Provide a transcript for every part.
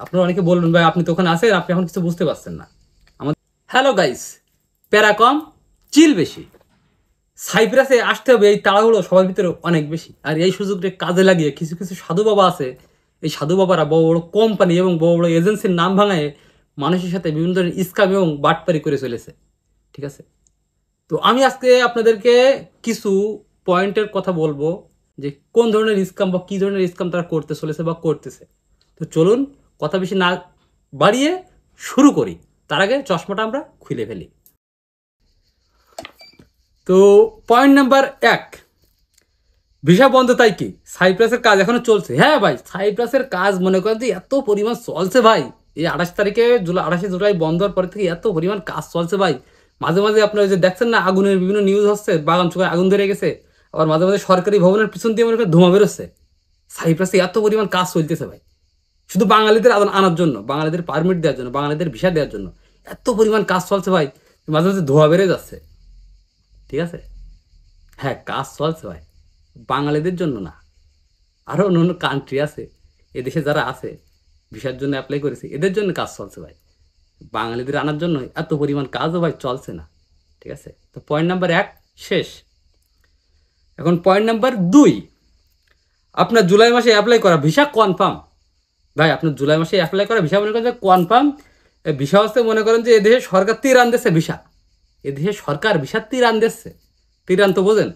আপনারা অনেকে বলবেন ভাই আপনি তো ওখানে আছেন, আপনি এখন কিছু বুঝতে পারছেন না। আমাদের হ্যালো গাইস, প্যারা কম চিল বেশি। সাইপ্রাসে আসতে হবে এই তাড়াহুড়ো সবার ভিতরে অনেক বেশি, আর এই সুযোগটা কাজে লাগিয়ে কিছু কিছু সাধু বাবা আছে, এই সাধু বাবারা বড় বড় কোম্পানি এবং বড় বড় এজেন্সির নাম ভাঙায় মানুষের সাথে বিভিন্ন ধরনের স্ক্যাম এবং বাটপারি করে চলেছে। ঠিক আছে, তো আমি আজকে আপনাদেরকে কিছু পয়েন্টের কথা বলবো যে কোন ধরনের স্ক্যাম বা কী ধরনের স্ক্যাম তারা করতে চলেছে বা করতেছে। তো চলুন কথা বেশি না বাড়িয়ে শুরু করি। তার আগে চশমাটা আমরা খুলে ফেলি। তো পয়েন্ট নাম্বার 1, ভিসা বন্ধ। তাই কি সাইপ্রাসের কাজ এখনো চলছে? হ্যাঁ ভাই, সাইপ্রাসের কাজ মনে করেন যে এত পরিমাণ চলছে ভাই, এই 28 তারিখে জুলাই 28 জুলাই বন্ধ হওয়ার পর থেকে এত পরিমাণ কাজ চলছে ভাই। মাঝে মাঝে আপনারা যে দেখছেন না আগুনের বিভিন্ন নিউজ হচ্ছে, বাগান চুকায় আগুন ধরে গেছে, আবার মাঝে মাঝে সরকারি ভবনের পিছন দিয়ে মনে করেন ধোঁয়া বেরোচ্ছে। সাইপ্রাসে এত পরিমাণ কাজ চলতেছে ভাই, শুধু বাঙালিদের আনার জন্য, বাঙালিদের পারমিট দেওয়ার জন্য, বাঙালিদের ভিসা দেওয়ার জন্য এত পরিমাণ কাজ চলছে ভাই, মাঝে মাঝে ধোঁয়া বেড়ে যাচ্ছে। ঠিক আছে, হ্যাঁ কাজ চলছে ভাই, বাঙালিদের জন্য না, আরও অন্য অন্য কান্ট্রি আছে, এদেশে যারা আছে ভিসার জন্য অ্যাপ্লাই করেছে এদের জন্য কাজ চলছে ভাই, বাঙালিদের আনার জন্য এত পরিমাণ কাজও ভাই চলছে না। ঠিক আছে, তো পয়েন্ট নাম্বার 1 শেষ। এখন পয়েন্ট নাম্বার 2, আপনার জুলাই মাসে অ্যাপ্লাই করা ভিসা কনফার্ম। ভাই আপনার জুলাই মাসে অ্যাপ্লাই করা ভিসা মনে করেন যে কনফার্ম। ভিসা হচ্ছে মনে করেন যে এদেশে সরকার তিরান দিচ্ছে ভিসা, এদেশে সরকার ভিসা তিরান দিচ্ছে। তিরান তো বোঝেন,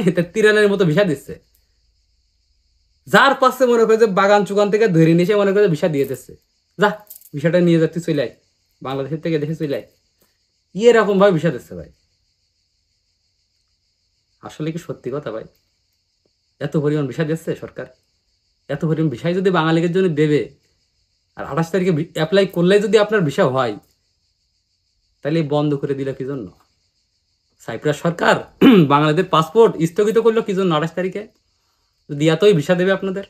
এটা তিরানের মতো ভিসা দিচ্ছে। যার পাশে মনে করে যে বাগান চুগান থেকে ধরে নিয়ে মনে করে ভিসা দিয়ে দিচ্ছে, যা ভিসাটা নিয়ে যাচ্ছি চলে আয়, বাংলাদেশের থেকে দেশে চলে আয়, এরকম ভাবে ভিসা দিচ্ছে ভাই। আসলে কি সত্যি কথা ভাই? এত পরিমাণ ভিসা দিচ্ছে সরকার, এত পরিমাণ ভিসাই যদি বাঙালিদের জন্য দেবে, আর 28 তারিখে অ্যাপ্লাই করলেই যদি আপনার ভিসা হয়, তাহলে বন্ধ করে দিল কি জন্য সাইপ্রাস সরকার? বাংলাদেশের পাসপোর্ট স্থগিত করলো কি জন্য 28 তারিখে? যদি এতই ভিসা দেবে আপনাদের,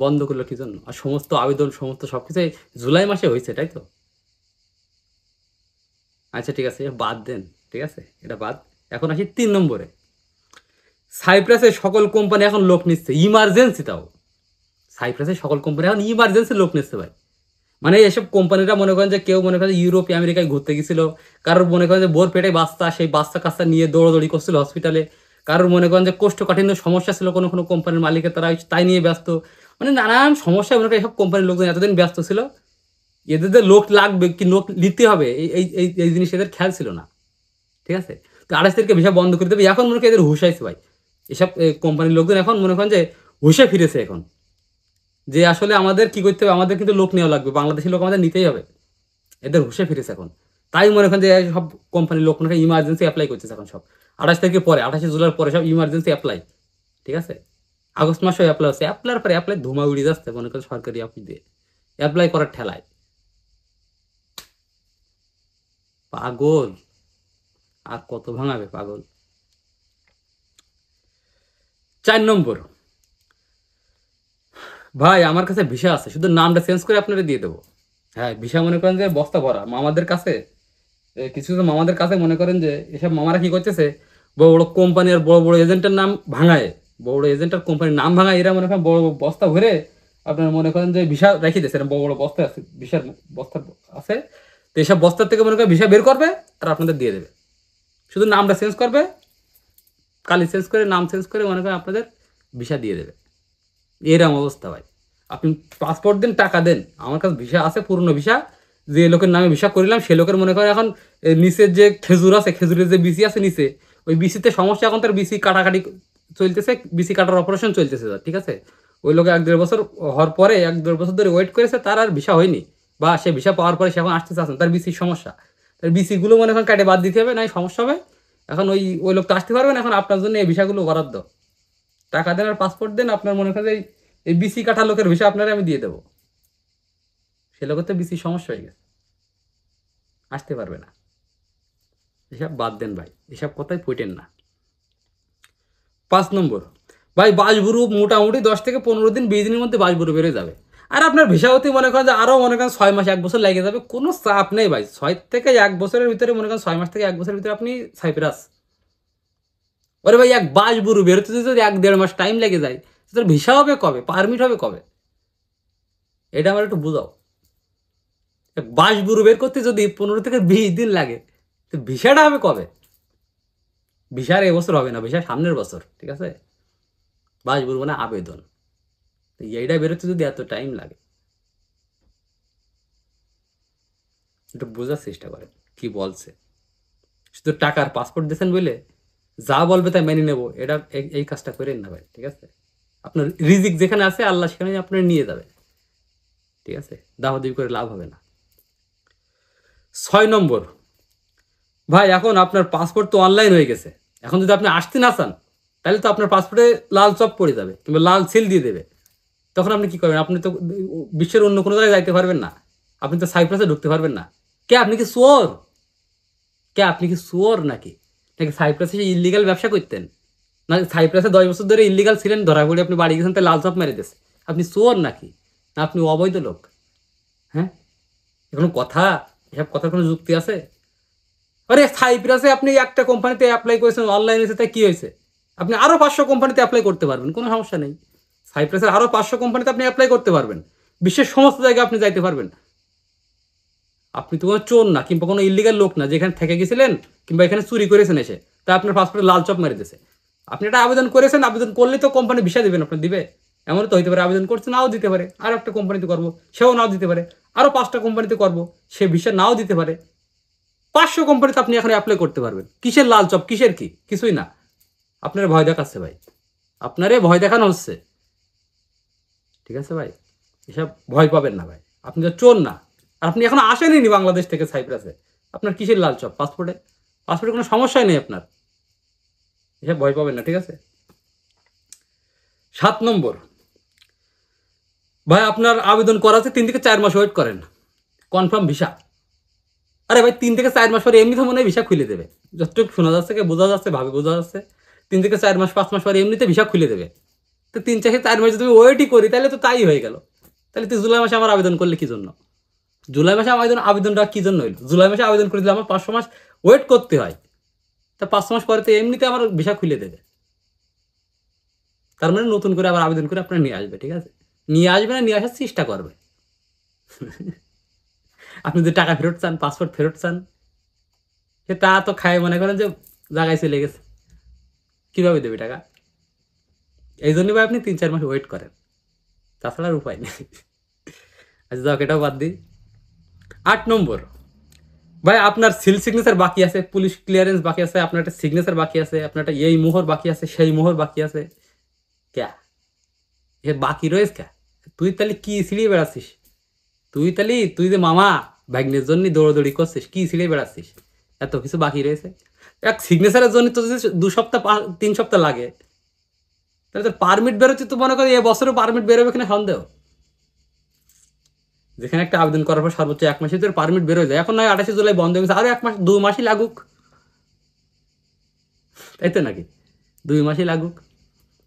বন্ধ করলো কি জন্য? আর সমস্ত আবেদন সমস্ত সবকিছু জুলাই মাসে হয়েছে, তাই তো? আচ্ছা ঠিক আছে, বাদ দেন, ঠিক আছে এটা বাদ। এখন আসি 3 নম্বরে। সাইপ্রাসের সকল কোম্পানি এখন লোক নিচ্ছে ইমার্জেন্সি, তাও সাইপ্রাসের সকল কোম্পানি এখন ইমার্জেন্সি লোক নিচ্ছে ভাই। মানে এসব কোম্পানিরা মনে করেন যে কেউ মনে করেন ইউরোপ আমেরিকায় ঘুরতে গেছিল, কারোর মনে করেন যে বোর পেটে বাচ্চা, সেই বাচ্চা কাচ্চা নিয়ে দৌড়াদৌড়ি করছিল হসপিটালে, কারোর মনে করেন যে কোষ্ঠকাঠিন্য সমস্যা ছিল কোনো কোনো কোম্পানির মালিকের, তারা তাই নিয়ে ব্যস্ত। মানে নানান সমস্যায় মনে করেন এসব কোম্পানির লোকজন এতদিন ব্যস্ত ছিল, এদের যে লোক লাগবে কি লোক নিতে হবে এই এই এই এই জিনিস এদের খেয়াল ছিল না। ঠিক আছে, তো 28 তারিখে ভিসা বন্ধ করে দেবে, এখন মনে করেন এদের হুঁশাইছে ভাই। এসব কোম্পানির লোকজন এখন মনে করেন যে হুঁশে ফিরেছে এখন, যে আসলে আমাদের কি করতে হবে, আমাদের কিন্তু লোক নেওয়া লাগবে, বাংলাদেশি লোক আমাদের নিতেই হবে। এদের হুঁশে ফিরেছে এখন, তাই মনে করেন যে সব কোম্পানির লোক মনে ইমার্জেন্সি অ্যাপ্লাই করতেছে এখন সব। 28 তারিখের পরে 28 জুলাইয়ের পরে সব ইমার্জেন্সি অ্যাপ্লাই। ঠিক আছে, আগস্ট মাসেও অ্যাপ্লাই হচ্ছে, অ্যাপ্লাইয়ের পরে অ্যাপ্লাই ধুমা উড়িয়ে যাচ্ছে মনে করেন সরকারি অফিস দিয়ে অ্যাপ্লাই করার ঠেলায়। পাগল, আর কত ভাঙাবে পাগল। 4 নম্বর, ভাই আমার কাছে ভিসা আছে, শুধু নামটা চেঞ্জ করে আপনারা দিয়ে দেবো। হ্যাঁ ভিসা মনে করেন যে বস্তা ভরা মামাদের কাছে, কিছু কিছু মামাদের কাছে মনে করেন যে এসব মামারা কি করতেছে, বড় বড় কোম্পানি আর বড় বড় এজেন্টের নাম ভাঙায়, বড় বড় এজেন্টের কোম্পানির নাম ভাঙায়, এরা মনে করেন বড় বড় বস্তা ভরে আপনার মনে করেন যে ভিসা রেখে দিয়েছে, বড় বড় বস্তা আছে, ভিসার বস্তা আছে। তো এইসব বস্তার থেকে মনে করেন ভিসা বের করবে আর আপনাদের দিয়ে দেবে, শুধু নামটা চেঞ্জ করবে, কালি চেঞ্জ করে নাম চেঞ্জ করে মনে করেন আপনাদের ভিসা দিয়ে দেবে। এরকম অবস্থা ভাই। আপনি পাসপোর্ট দেন, টাকা দেন, আমার কাছে ভিসা আছে পুরনো ভিসা, যে লোকের নামে ভিসা করিলাম সে লোকের মনে করেন এখন নিচের যে খেজুর আছে, খেজুরের যে বিসি আছে নিচে, ওই বিসিতে সমস্যা, এখন তার বিসি কাটাকাটি চলতেছে, বিসি কাটার অপারেশন চলতেছে তার। ঠিক আছে, ওই লোকে 1-1.5 বছর হওয়ার পরে 1-1.5 বছর ধরে ওয়েট করেছে, তার আর ভিসা হয়নি, বা সে ভিসা পাওয়ার পরে সে এখন আসতে চাচ্ছেন, তার বিসির সমস্যা, তার বিসিগুলো মনে করেন কাটে বাদ দিতে হবে, নাই সমস্যা হবে। এখন ওই ওই লোক তো আসতে পারবে না, এখন আপনার জন্য এই ভিসাগুলো বরাদ্দ, টাকা দেন আর পাসপোর্ট দেন, আপনার মনে করেন এই বিসি কাটা লোকের ভিসা আপনারা আমি দিয়ে দেবো, সে লোকের তো বিসি সমস্যা হয়ে গেছে, আসতে পারবে না। এসব বাদ দেন ভাই, এসব কথাই পইটেন না। 5 নম্বর, ভাই বাসবুরু মোটামুটি 10 থেকে 15 দিন 20 দিনের মধ্যে বাসবুরু বেরোয় যাবে, আর আপনার ভিসা হতে মনে করেন যে আরও মনে করেন 6 মাস 1 বছর লেগে যাবে, কোনো চাপ নেই ভাই। 6 থেকে 1 বছরের ভিতরে মনে করেন 6 মাস থেকে 1 বছরের ভিতরে আপনি সাইপ্রাস। ওরে ভাই এক বাসবুরু বেরোতে যদি 1-1.5 মাস টাইম লেগে যায়, তোর ভিসা হবে কবে, পারমিট হবে কবে? এটা আমার একটু বুঝাও। বাসবুরু বের করতে যদি 15 থেকে 20 দিন লাগে, তো ভিসাটা হবে কবে? ভিসার এবছর হবে না, ভিসা সামনের বছর, ঠিক আছে? বাসবুরু মানে আবেদন, তো এইটা বেরোতে যদি এত টাইম লাগে, একটু বোঝার চেষ্টা করেন কি বলছে। শুধু টাকার পাসপোর্ট দিয়েছেন বলে যা বলবে তাই মেনে নেবো, এটা এই কাজটা করেন না ভাই, ঠিক আছে? আপনার রিজিক যেখানে আছে আল্লাহ সেখানে আপনার নিয়ে যাবে, ঠিক আছে? দাওয়াদাবি করে লাভ হবে না। 6 নম্বর, ভাই এখন আপনার পাসপোর্ট তো অনলাইন হয়ে গেছে, এখন যদি আপনি আসতে না চান তাহলে তো আপনার পাসপোর্টে লাল চপ পড়ে যাবে কিংবা লাল সিল দিয়ে দেবে। তখন আপনি কি করবেন? আপনি তো বিশ্বের অন্য কোনো জায়গায় যাইতে পারবেন না, আপনি তো সাইপ্রাসে ঢুকতে পারবেন না। কে আপনি কি চোর? কে আপনি কি চোর নাকি? নাকি সাইপ্রাসে ইলিগাল ব্যবসা করতেন? না সাইপ্রাসে 10 বছর ধরে ইলিগাল ছিলেন, ধরা পড়ে আপনি বাড়ি গেছেন তাই লাল চপ মেরে দিয়েছে? আপনি চোর নাকি? না আপনি অবৈধ লোক? হ্যাঁ, কোনো কথা? এসব কথার কোনো যুক্তি আছে? আরে সাইপ্রাসে আপনি একটা কোম্পানিতে অ্যাপ্লাই করেছেন, অনলাইন হয়েছে, তাই কি হয়েছে? আপনি আরও 500 কোম্পানিতে অ্যাপ্লাই করতে পারবেন, কোনো সমস্যা নেই। সাইপ্রাসের আরও 500 কোম্পানিতে আপনি অ্যাপ্লাই করতে পারবেন, বিশ্বের সমস্ত জায়গায় আপনি যাইতে পারবেন। আপনি তো কোনো চোর না কিংবা কোনো ইলিগাল লোক না যেখানে থেকে গেছিলেন কিংবা এখানে চুরি করেছেন এসে তা আপনার পাসপোর্টে লাল চপ মেরে দিয়েছে। আপনি একটা আবেদন করেছেন, আবেদন করলে তো কোম্পানি ভিসা দেবেন, আপনার দিবে? এমন তো হইতে পারে আবেদন করছে নাও দিতে পারে, আর একটা কোম্পানিতে করবো সেও নাও দিতে পারে, আরও 5টা কোম্পানিতে করবো সে ভিসা নাও দিতে পারে। 500 কোম্পানিতে আপনি এখন অ্যাপ্লাই করতে পারবেন। কিসের লাল চপ, কিসের কি? কিছুই না। আপনার ভয় দেখাচ্ছে ভাই, আপনারে ভয় দেখানো হচ্ছে, ঠিক আছে ভাই? এসব ভয় পাবেন না ভাই, আপনি তো চোর না। আর আপনি এখন আসেননি বাংলাদেশ থেকে সাইপ্রাসে, আপনার কিসের লাল চপ? পাসপোর্টে, পাসপোর্টে কোনো সমস্যাই নেই আপনার, এসব ভয় পাবেন না, ঠিক আছে? 7 নম্বর, ভাই আপনার আবেদন করাতে 3 থেকে 4 মাস ওয়েট করেন কনফার্ম ভিসা। আরে ভাই 3 থেকে 4 মাস পরে এমনিতে মনে হয় ভিসা খুলে দেবে, যতটুকু শোনা যাচ্ছে, বোঝা যাচ্ছে, ভাবে বোঝা যাচ্ছে 3 থেকে 4 মাস 5 মাস পরে এমনিতে ভিসা খুলে দেবে। তো 3 থেকে 4 মাস যদি ওয়েটই করি তাহলে তো তাই হয়ে গেল। তাহলে তুই জুলাই মাসে আমার আবেদন করলে কি জন্য? জুলাই মাসে আবেদনটা কি জন্য হইলো? জুলাই মাসে আবেদন করে দিলে আমার 500 মাস ওয়েট করতে হয়, তা 500 মাস পরে তো এমনিতে আমার ভিসা খুলে দেবে। তার মানে নতুন করে আবার আবেদন করে আপনার নিয়ে আসবে, ঠিক আছে? নিয়ে আসবে না, নিয়ে আসার চেষ্টা করবে। আপনি যদি টাকা ফেরত চান, পাসপোর্ট ফেরত চান, সে তা তো খায় মনে করেন যে জায়গায় চলে গেছে, কীভাবে দেবে টাকা? এই জন্যই ভাই আপনি 3-4 মাস ওয়েট করেন, তাছাড়া আর উপায় নেই। আচ্ছা যাক, এটাও বাদ দিই। 8 নম্বর, ভাই আপনার সিল সিগনেচার বাকি আছে, পুলিশ ক্লিয়ারেন্স বাকি আছে, আপনার একটা সিগনেচার বাকি আছে, আপনার একটা এই মোহর বাকি আছে, সেই মোহর বাকি আছে। ক্যা এ বাকি রয়েছে ক্যা? তুই তাহলে কি ছিঁড়িয়ে বেড়াচ্ছিস? তুই যে মামা ভাগ্নের জন্য দৌড়দৌড়ি করছিস, কি ছিঁড়িয়ে বেড়াচ্ছিস? এত কিছু বাকি রয়েছে। এক সিগনেচারের জন্য তো যদি 2 সপ্তাহ 3 সপ্তাহ লাগে, তাহলে তোর পারমিট বেরোচ্ছে তো মনে করি এ বছরও পারমিট বেরোবে কিনা সন্দেহ। যেখানে একটা আবেদন করার পর সর্বোচ্চ 1 মাসের ভিতরে পারমিট বেরোয় যায়, এখন নয় 28 জুলাই বন্ধ হয়ে গেছে, আরো 1 মাস 2 মাসই লাগুক, তাই তো নাকি? 2 মাসই লাগুক।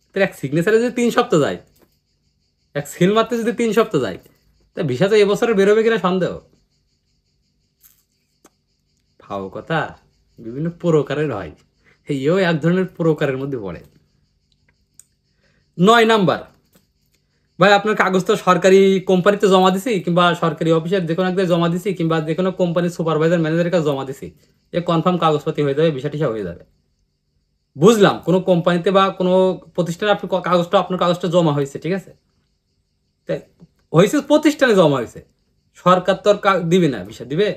তাহলে এক সিগনেচারে যদি 3 সপ্তাহ যায়, এক সিল মারতে যদি 3 সপ্তাহ যায়, তা ভিসা তো এবছরে বেরোবে কিনা সন্দেহ। ভাও কথা, বিভিন্ন প্রকারের হয়, এইও এক ধরনের প্রকারের মধ্যে পড়ে। 9 নাম্বার, ভাই আপনার কাগজ তো সরকারি কোম্পানিতে জমা দিছি কিংবা সরকারি অফিসের যে কোনো এক জায়গায় জমা দিছি কিংবা যে কোনো কোম্পানির সুপারভাইজার ম্যানেজারের কাছে জমা দিছি, এ কনফার্ম কাগজপাতি হয়ে যাবে, ভিসা টিসা হয়ে যাবে। বুঝলাম কোনো কোম্পানিতে বা কোনো প্রতিষ্ঠানে আপনি আপনার কাগজটা জমা হয়েছে, ঠিক আছে? তাই হয়েছে প্রতিষ্ঠানে জমা হয়েছে, সরকার তো আর দিবে না, ভিসা দিবে?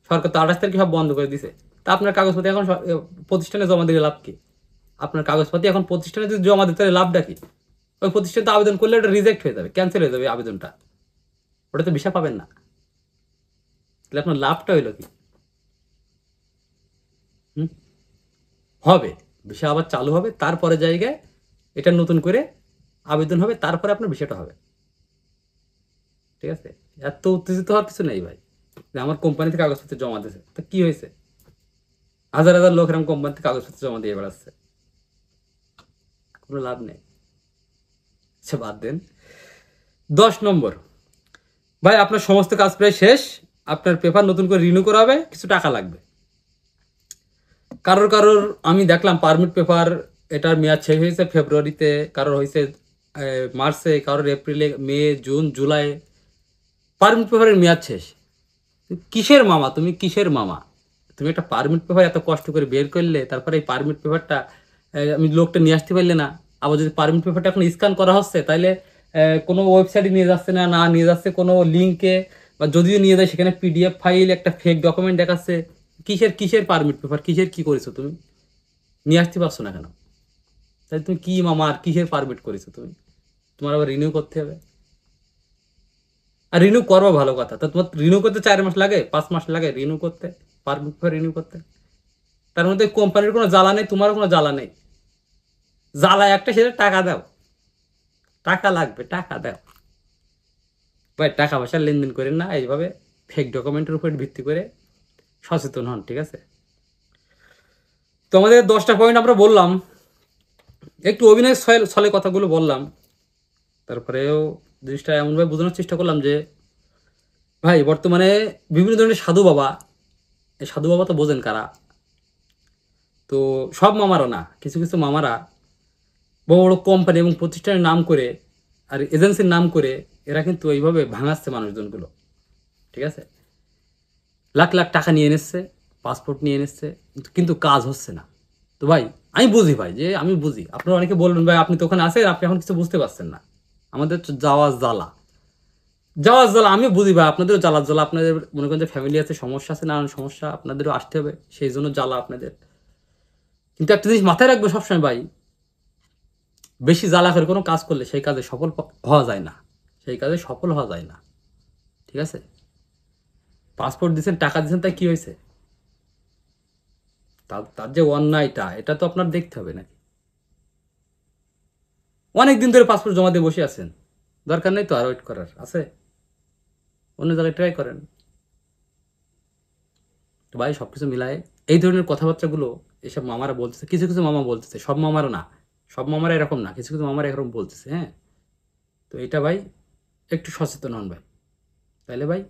সরকার তো 28 তারিখে সব বন্ধ করে দিছে, তা আপনার কাগজপাতি এখন প্রতিষ্ঠানে জমা দিলে লাভ কি? আপনার কাগজপাতি এখন প্রতিষ্ঠানে যদি জমা দিতে তাহলে লাভটা কি? ওই প্রতিষ্ঠানে তো আবেদন করলে ওটা রিজেক্ট হয়ে যাবে, ক্যান্সেল হয়ে যাবে আবেদনটা, ওটা তো ভিসা পাবেন না। তাহলে আপনার লাভটা হইলো কি? হবে ভিসা আবার চালু হবে, তারপরে জায়গায় এটা নতুন করে আবেদন হবে, তারপরে আপনার ভিসাটা হবে, ঠিক আছে? এত উত্তেজিত হওয়ার কিছু নেই ভাই, যে আমার কোম্পানিতে কাগজপত্র জমা দিয়েছে তো কি হয়েছে? হাজার হাজার লোক এরকম কোম্পানিতে কাগজপত্র জমা দিয়ে বেড়াচ্ছে, কোনো লাভ নেই। আচ্ছা বাদ দেন। 10 নম্বর, ভাই আপনার সমস্ত কাজ প্রায় শেষ, আপনার পেপার নতুন করে রিনিউ করা হবে, কিছু টাকা লাগবে। কারোর আমি দেখলাম পারমিট পেপার এটার মেয়াদ শেষ হয়েছে ফেব্রুয়ারিতে, কারোর হয়েছে মার্চে, কারোর এপ্রিলে, মে, জুন, জুলাই, পারমিট পেপারের মেয়াদ শেষ। কিসের মামা তুমি, কিসের মামা? তুমি একটা পারমিট পেপার এত কষ্ট করে বের করলে, তারপরে এই পারমিট পেপারটা আমি লোকটা নিয়ে আসতে পারলে না। আবার যদি পারমিট পেপারটা এখন স্ক্যান করা হচ্ছে, তাইলে কোনো ওয়েবসাইটে নিয়ে যাচ্ছে না, না নিয়ে যাচ্ছে কোনো লিঙ্কে, বা যদিও নিয়ে যায় সেখানে পিডিএফ ফাইল, একটা ফেক ডকুমেন্ট দেখাচ্ছে। কিসের কিসের পারমিট পেপার, কিসের কি করেছো তুমি? নিয়ে আসতে পারছো না কেন? তাই তুমি কি মামা, আর কিসের পারমিট করেছো তুমি? তোমার আবার রিনিউ করতে হবে। আর রিনিউ করবো ভালো কথা, তা তোমার রিনিউ করতে 4 মাস লাগে, 5 মাস লাগে রিনিউ করতে, পারমিট রিনিউ করতে। তার মধ্যে কোম্পানির কোনো জ্বালা নেই, তোমারও কোনো জ্বালা নেই। জ্বালা একটা, সেটা টাকা দাও। টাকা লাগবে, টাকা দাও ভাই। টাকা পয়সা লেনদেন করেন না এইভাবে ফেক ডকুমেন্টের উপর ভিত্তি করে। সচেতন হন, ঠিক আছে? তো আমাদের 10টা পয়েন্ট আমরা বললাম, একটু অভিনয় ছলে কথাগুলো বললাম, তারপরেও জিনিসটা এমনভাবে বোঝানোর চেষ্টা করলাম যে ভাই বর্তমানে বিভিন্ন ধরনের সাধু বাবা, এই সাধু বাবা তো বোঝেন কারা। তো সব মামারা না, কিছু কিছু মামারা বড় বড় কোম্পানি এবং প্রতিষ্ঠানের নাম করে আর এজেন্সির নাম করে এরা কিন্তু এইভাবে ভাঙাচ্ছে মানুষজনগুলো, ঠিক আছে? লাখ লাখ টাকা নিয়ে এনেছে, পাসপোর্ট নিয়ে এনেছে, কিন্তু কাজ হচ্ছে না। তো ভাই আমি বুঝি ভাই, যে আমি বুঝি, আপনারা অনেকে বলবেন ভাই আপনি তো ওখানে আছেন, আপনি এখন কিছু বুঝতে পারছেন না। আমাদের তো যাওয়ার জ্বালা, যাওয়ার জ্বালা আমি বুঝি ভাই, আপনাদেরও জ্বালার জ্বালা। আপনাদের মনে করেন যে ফ্যামিলি আছে, সমস্যা আছে, নানান সমস্যা, আপনাদেরও আসতে হবে, সেই জন্য জ্বালা আপনাদের। কিন্তু একটা জিনিস মাথায় রাখবে সবসময় ভাই, বেশি জ্বালা করে কোনো কাজ করলে সেই কাজে সফল হওয়া যায় না, সেই কাজে সফল হওয়া যায় না, ঠিক আছে? পাসপোর্ট দিচ্ছেন, টাকা দিচ্ছেন, তাই কি হয়েছে? তার তার যে অন্যায়টা, এটা তো আপনার দেখতে হবে নাকি? অনেক দিন ধরে পাসপোর্ট জমা দিয়ে বসে আছেন, দরকার নেই তো আর ওয়েট করার, আছে? অন্য জায়গায় ট্রাই করেন। তো ভাই সবকিছু মিলায় এই ধরনের কথাবার্তাগুলো এসব মামারা বলতেছে, কিছু কিছু মামা বলতেছে, সব মামারা না, সব মামারা এরকম না, কিছু কিছু মামারা এরকম বলতেছে, হ্যাঁ? তো এটা ভাই একটু সচেতন হন ভাই, তাইলে ভাই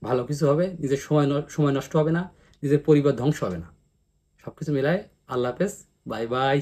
ভালো কিছু হবে, নিজের সময় নষ্ট হবে না, নিজের পরিবার ধ্বংস হবে না। সব কিছু মিলায় আল্লাহ হাফেজ, বাই বাই।